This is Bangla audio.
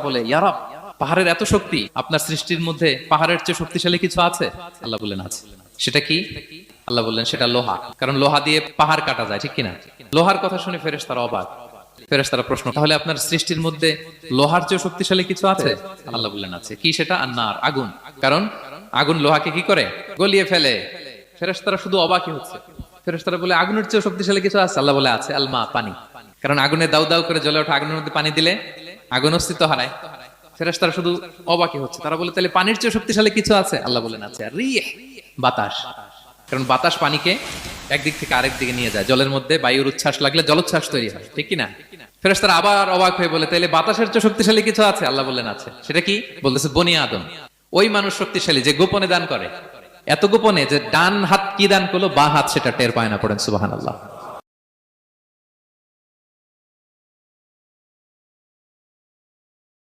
বলে, ইয়া রব, পাহাড়ের এত শক্তি, আপনার সৃষ্টির মধ্যে পাহাড়ের চেয়ে শক্তিশালী কিছু আছে? আল্লাহ বললেন আছে। সেটা কি? আল্লাহ বললেন সেটা লোহা, কারণ লোহা দিয়ে পাহাড় কাটা যায়, ঠিক কিনা? লোহার কথা শুনে ফেরেশতারা অবাক। ফেরেশতারা প্রশ্ন, তাহলে আপনার সৃষ্টির মধ্যে লোহার চেয়ে শক্তিশালী কিছু আছে? আল্লাহ বললেন আছে। কি সেটা? আন্নার, আগুন। কারণ আগুন লোহাকে কি করে? গলিয়ে ফেলে। ফেরেশতারা শুধু অবাকই হচ্ছে। ফেরেশতারা বলে, আগুনের চেয়ে শক্তিশালী কিছু আছে? আল্লাহ বলে আছে, আলমা, পানি। কারণ আগুনে দাউ দাউ করে জ্বলে ওঠা আগুনের মধ্যে পানি দিলে আগুন অস্তিত্ব হারায়। ফেরেশতারা শুধু অবাকই হচ্ছে। তারা বলে, তাহলে পানির চেয়ে শক্তিশালী কিছু আছে? আল্লাহ বলেন আছে, রিহ, বাতাস। কারণ বাতাস পানিকে একদিক থেকে আরেক দিকে নিয়ে যায়। জলের মধ্যে বায়ুর উচ্ছ্বাস লাগলে জলোচ্ছ্বাস তৈরি হয়, ঠিক কিনা? ফেরেশতারা আবার অবাক হয়ে বলে, তাহলে বাতাসের চেয়ে শক্তিশালী কিছু আছে? আল্লাহ বললেন আছে। সেটা কি? বলতেছে বনি আদম। ওই মানুষ শক্তিশালী যে গোপনে দান করে, এত গোপনে যে ডান হাত কি দান করলো, বা হাত সেটা টের পায় না। পড়েন সুবহানাল্লাহ।